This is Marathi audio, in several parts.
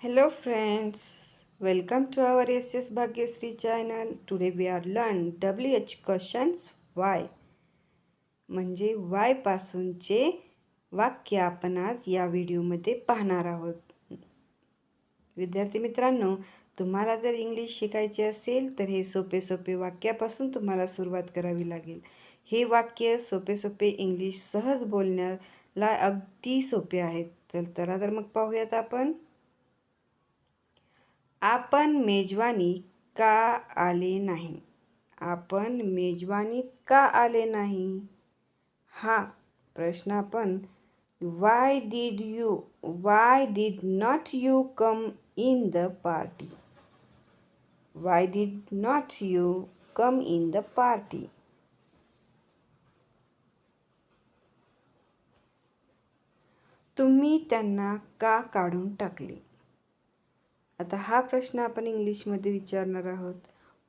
Hello friends, welcome to our SS Bhagyasri channel. Today we are learn WH questions why. म्हणजे why पासूनचे वाक्य आपण आज या व्हिडिओमध्ये पाहणार आहोत. विद्यार्थी मित्रांनो, तुम्हाला जर इंग्लिश शिकायचे असेल तर हे सोपे सोपे वाक्यापासून तुम्हाला सुरुवात करावी लागेल. हे वाक्य सोपे सोपे इंग्लिश सहज बोलण्याला अगदी सोपे आहेत. चला तर मग पाहूयात आपण. आपण मेजवानी का आले नाही? आपण मेजवानी का आले नाही? हा प्रश्न आपण why did not you come in the party? Why did not you come in the party? तुम्ही त्यांना का काढून टाकले? आता हा प्रश्न आपण इंग्लिशमध्ये विचारणार आहोत.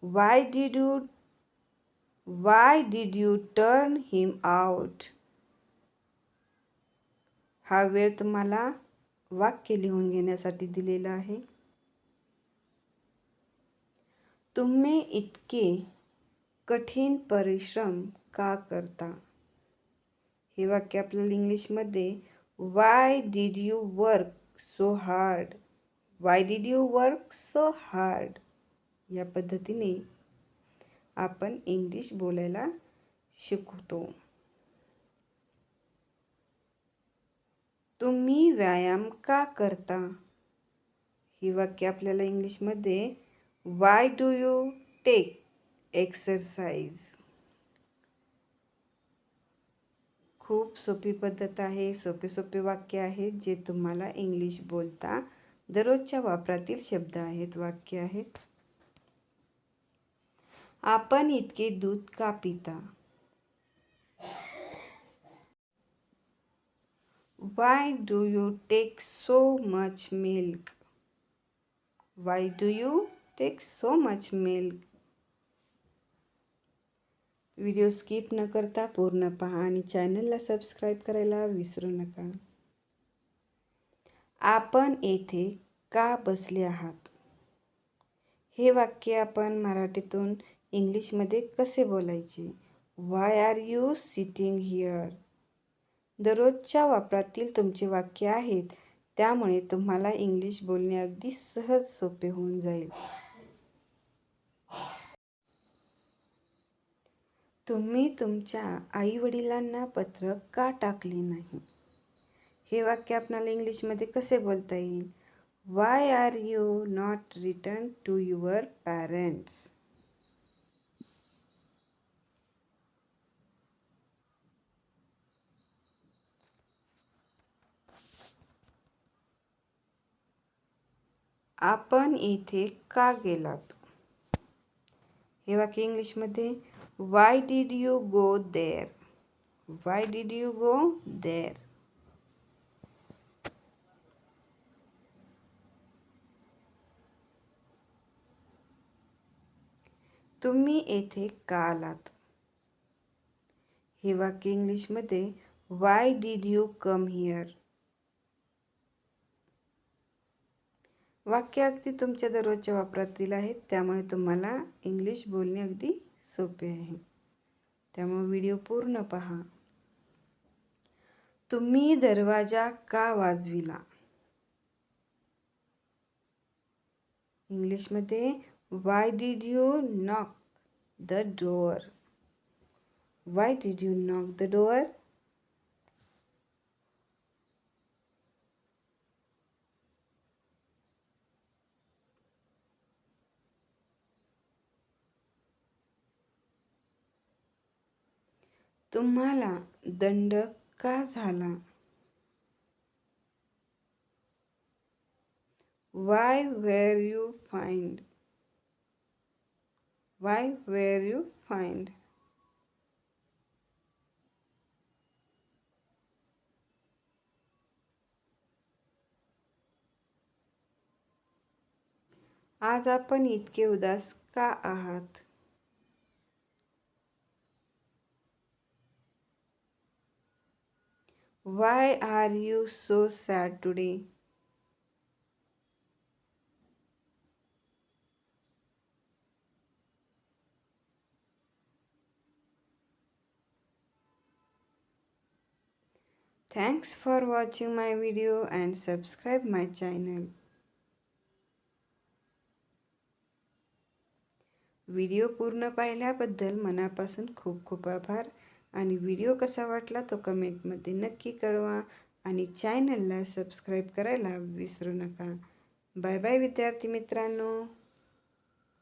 Y did U turn him out? हा वेळ तुम्हाला वाक्य लिहून घेण्यासाठी दिलेला आहे. तुम्ही इतके कठीण परिश्रम का करता? हे वाक्य आपल्याला इंग्लिशमध्ये why did you work so hard? Y did you work so hard? या पद्धतीने आपण इंग्लिश बोलायला शिकतो. तुम्ही व्यायाम का करता? ही वाक्य आपल्याला इंग्लिशमध्ये why do you take exercise? खूप सोपी पद्धत आहे. सोपे सोपे वाक्य आहेत जे तुम्हाला इंग्लिश बोलता दररोजच्या वापरातील शब्द आहेत, वाक्य आहेत. आपण इतके दूध का पिता? Why do you take so much milk? Why do you take so much milk? Video skip न करता पूर्ण पहा आणि चॅनलला सबस्क्राईब करायला विसरू नका. आपण येथे का बसले आहात? हे वाक्य आपण मराठीतून इंग्लिशमध्ये कसे बोलायचे? Why are you sitting here? दररोजच्या वापरातील तुमचे वाक्य आहेत, त्यामुळे तुम्हाला इंग्लिश बोलणे अगदी सहज सोपे होऊन जाईल. तुम्ही तुमच्या आई-वडिलांना पत्र का टाकले नाही? हे वाक्य आपल्याला इंग्लिशमध्ये कसे बोलता येईल? Why are you not return to your parents? आपण येथे का गेलात? हे वाक्य इंग्लिशमध्ये why did you go there? Why did you go there? तुम्ही येथे का आलात? हे वाक्य इंग्लिशमध्ये why did you come here? वाक्य अगदी तुमच्या दररोजच्या वापरातील आहेत, त्यामुळे तुम्हाला इंग्लिश बोलणे अगदी सोपे आहे. त्यामुळे व्हिडिओ पूर्ण पहा. तुम्ही दरवाजा का वाजविला? इंग्लिशमध्ये why did you knock the door? Why did you knock the door? तुम्हाला दंड का झाला? Why were you fined? Why were you fined? आज आपण इतके उदास का आहात? Why are you so sad today? Thanks for watching my video and subscribe my channel. Video पूर्ण पाहिल्याबद्दल मनापासून खूप खूप आभार आणि व्हिडिओ कसा वाटला तो कमेंटमध्ये नक्की कळवा आणि चॅनलला सबस्क्राईब करायला विसरू नका. बाय बाय विद्यार्थी मित्रांनो.